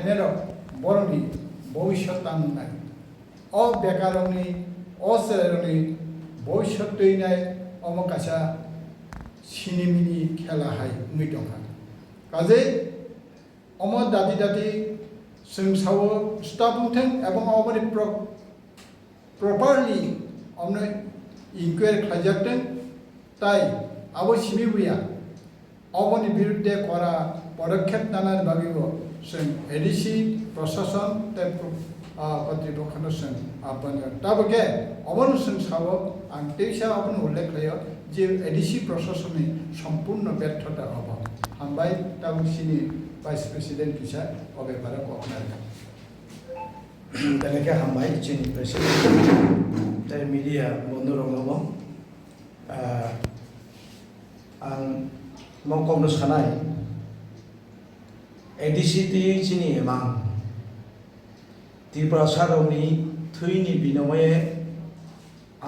खायनाय बर'नि भबिष्यत तांनाय अ बेकारनि असेरनि भबिष्यत दैनाय अमकाशा सिनेमिनि खेला हाय मैदंहा काजे अम दादी दादी जों सावो स्टाफुंथों एवं अमनि प्रपारलि अमने इंक्वायरि खालामजादों ताई आबो सिमिबुया अमनि बिरुद्धे करा पदक्षेप लानानै बागैबो जों एडिसि प्रशासन ते कर्तृपक्षनो जों आह्वान ताबके अमन जों सावो आं तेइसा अपन उल्लेख खालायो जे एडिसि प्रशासननि सम्पूर्ण व्यर्थता अभाव हामबाय ताबुसिनि भाइस प्रेसिडेंट किसा अबे बारा कखनार তেনেকে হামাই চিনি প্রেসিডেন্ট তাই মিডিয়া বন্ধু রঙব आं मकमनो सानाय एडिसिटि चिनि एमां त्रिपुरा सारावनि थैनि बिनमये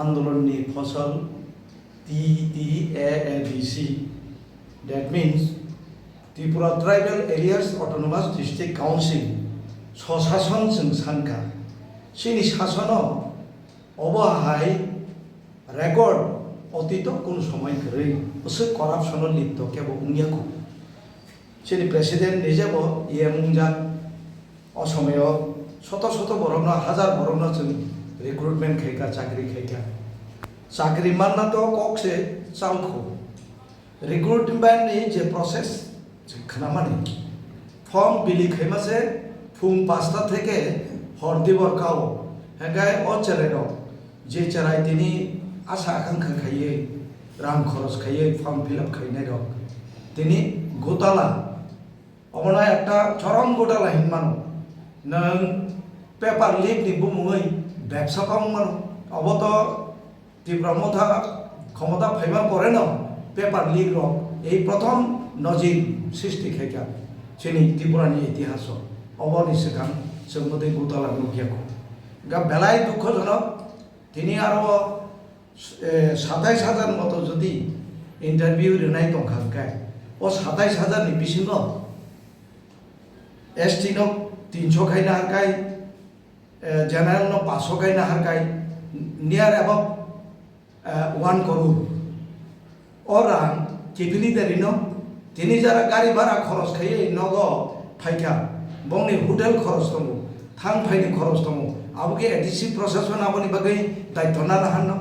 आंदोलननि फसल TTAADC that means Tripura Tribal Areas Autonomous District Council सशासन जों सानखा सिनि शासनो अबहाय रेकर्ड अतीत कोन समय गरै उसे करापशन लिप्त केबो उनियाखौ सिनि प्रेसिडेंट निजेबो इएमुंजा असमय शत शत बरनो हजार बरनो जों रिक्रुटमेंट खायका चाकरी मानना तो कक्से चालखौ रिक्रुटमेंट नि जे प्रोसेस खानामानि फर्म बिलि खायमासे फुं 5टा থেকে हरदिबर खाओ हेंगाय अ चेराय दं जे चेराय दिनि आशा आकांक्षा खायै रां खरच खायै फर्म फिलआप खायनाय दं दिनि गोताला अमना एकटा चरम गोताला हिनमानो नों पेपार लिक नि बुमुङै ব্যবসা खालाममानो अबत त्रिपुरा मथा क्षमता फाइमा परे न पेपार लिक रक এই प्रथम नजिर सृष्टि खायका सेनि त्रिपुरानि इतिहास अबनि सिगां जों मते गोताला नुकियाखौ गा बेलाय दुखजनक दिनै आरो 27000 मतो जदि इंटरव्यू होनाय दंखांखाय अ 27000 नि बिसिङाव एसटी नो 300 खायना हारखाय जनरल नो 500 खायना हारखाय नियर अबाउट 1 करोड़ और आं केपिली दरिनो दिनै जारा गारि भारा खरच खायै नगो फायका बंनि होटेल खरच दङ थां फायनि खरच दङ आबगे एडिसि प्रशासन आबनि बागै दायित्व ना हानो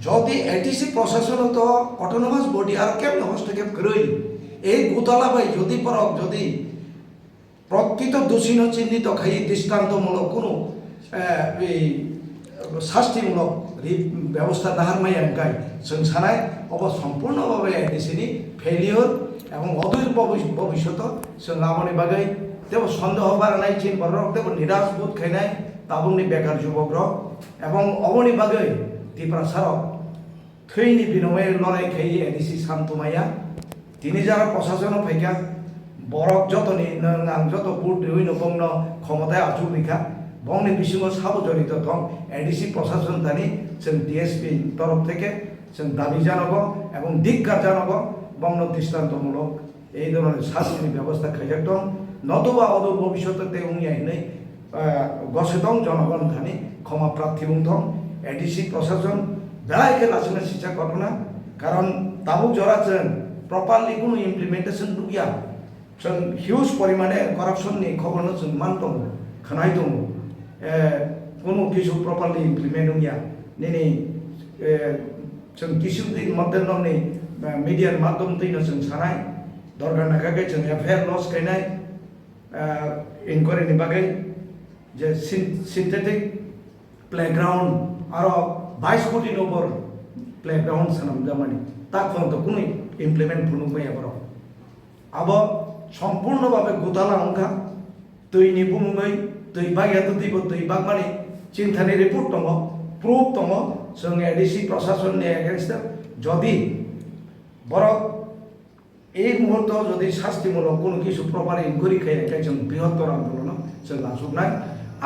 যদি एडिसि प्रशासन तो অটোনমাস বডি আর কেমনে হস্তক্ষেপ করেই এই গোতালা ভাই যদি পরক যদি প্রকৃত দোষী চিহ্নিত খাই দৃষ্টান্তমূলক কোনো শাস্তিমূলক ব্যবস্থা নাহারমাই আঙ্কাই जों सानाय अब सम्पूर्णभावे एडिसिनि फेलियर এবং অদূর ভবিষ্যৎ जों आबनि बागै देव सन्देह बारानाय चिन बरक देव निराश बोध खायनाय ताबुंनि बेकार युवक এবং अबनि बागै त्रिपुरा साराव थैनि बिनमये लड़ाई खाई एडिसि सान्तुमाया दिनै जारा प्रशासन फायका बरक जतनि आं जत बुट होइनो बंनो क्षमताय आचुरिखा बंनि बिसिङाव साबो जड़ित दं एडिसि प्रशासन दानि जों डीएसपी तरफ থেকে जों दाबि जानांगौ এবং धिक्कार जानांगौ बंनो दृष्टान्तमूलक এই ধরনের শাস্তির ব্যবস্থা খাইজাক दं नतुबा अदूर भविष्यते उनियानै गसेदं जनगण थानि क्षमा प्रार्थी बुंथं एडिसि प्रशासन बेलायके लासैनो शिक्षा घटना कारण ताबुक जरा जों प्रपारलि कोनो इमप्लिमेन्टेशन नुया जों हिउज परिमाणे करापसननि खबरनो जों मान दं खोनाय दं कोनो किछु प्रपारलि इमप्लिमेन्ट नुया नेनि जों किछु दिन मध्यननि मीडियानि माध्यम दैनो जों सानाय दरकार नागागे जों एफआईआर लस गायनाय इंक्वायरिनि बागै जे सिंथेटिक प्लेग्राउंड आरो 22 कोटी नोबर प्लेग्राउंड सानाम जामानि ताकफोर तो कुनै इमप्लिमेंट फुनुबाय आबरो अब सम्पूर्णभावे गोताला अंका दैनि बुमुङै दै बागैयाथ दैबो दै बाग माने चिन्तानि रिपोर्ट दङ प्रुफ दङ जों एडिसि प्रशासननि एगेन्स्ट जदि बरक এই মুহূর্ত যদি শাস্তিমূলক কোনো কিছু প্রপার ইনকোয়ারি খাইলে जों বৃহত্তর আন্দোলন जों লাজুকনাय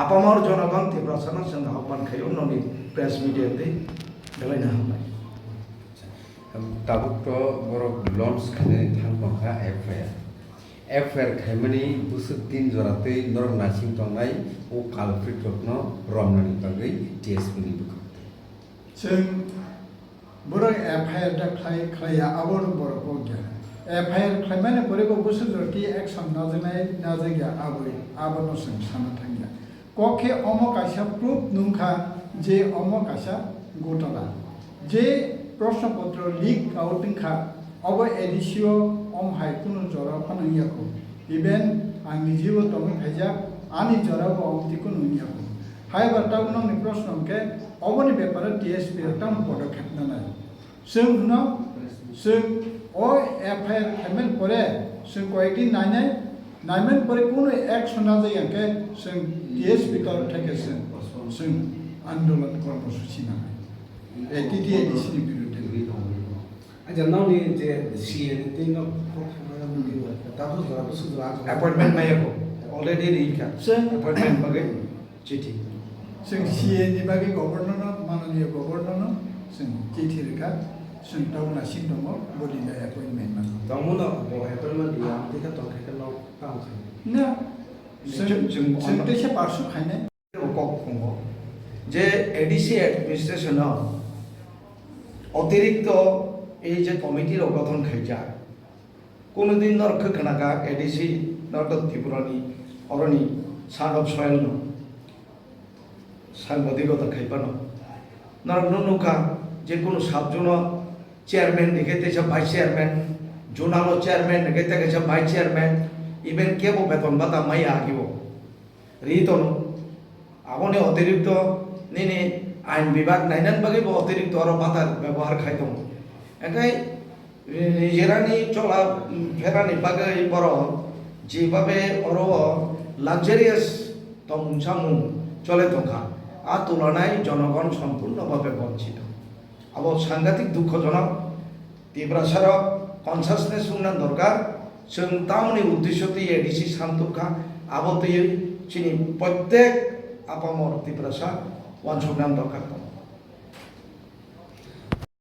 আপামর জনগণ ত্রিপুরা সানা जों আহ্বান খাইও ননি প্রেস মিডিয়াতে বেলাইনা হামबाय ताबुक तो बरक लन्च खाने थांबखा एफआईआर एफआईआर खायमानि बुसुक दिन जरातै नरक नासिं तंनाय ओ कालप्रिट रत्न रमनानि बागै टीएसपी नि बुखांते जों बर' एफआईआर दा खाया आबर बर'खौ गया एफआईआर खायमाने बर'खौ बुसुक जरती एक्शन नाजाया आबनो जों साना थांगिया कखे अमक आशा प्रूफ नुखा जे अमक आशा घटना जे प्रश्नपत्र लीक आउटिंखा अब एडिसियो अम हाइकुनु जरा फनयाखौ इभेन आंनि जिउ तमे खायजा आनि जराबो अमतिखौ नुनियाखौ हाय बार्ताउननि प्रश्नके अबनि बेपारे टीएसपी रताम पदक्षेप नाय जों न जों ओ एफआईआर खायमेन परे जों कयेकदिन नायमेन परे कोनो एक्शन ना जायाके जों टीएसपी तर थेके जों आंदोलन कर्मसूची नाय एटीटी एडिसिनि बिरुद्धे আচ্ছা নাও নি যে সিএ তে ন তারপর ধরা শুধু appointment mayako already rika जों appointment bagai chithi जों सिएनि बागै गभर्नर माननीय गभर्नर जों चिठी रेखा जों टाउनासिम दङ बलिला एपइन्टमेन्ट मा তমন অ্যাপয়েন্টমেন্ট দিয়া দেখা তো খাইতে নাও কাম খাই ना जों तेसे पार्सु खायनाय kok khongo je ADC administration অতিরিক্ত এই যে কমিটির গঠন খাইজা কোনোদিন নরখ খানাকা এডিসি নর্থ ত্রিপুরানি অরণি সান অফ সয়েল ন সাংবাদিকতা খাইপানো নরক নুকা যে কোনো সাতজন চেয়ারম্যান দেখেতেছে ভাইস চেয়ারম্যান জোনালো চেয়ারম্যান দেখেতেছে ভাইস চেয়ারম্যান ইভেন কেবো বেতন ভাতা মাই আগিব রিতন আপনি অতিরিক্ত নিনি আইন বিভাগ নাইনান বাকি অতিরিক্ত আরো ভাতার ব্যবহার খাইতাম একাই নিজেরানি চলা ফেরানি বাগে বড় যেভাবে অর লাক্সারিয়াস তমসামু চলে থকা আর তুলনায় জনগণ সম্পূর্ণভাবে বঞ্চিত আবার সাংঘাতিক দুঃখজনক তীব্রাসার কনসাসনেস উন্নয়ন দরকার जों ताउनि उद्देश्यते एडिसि सानतुखा आबो चिनि प्रत्येक आपामर তীব্রাসা ওয়ানসংগ্রাম দরকার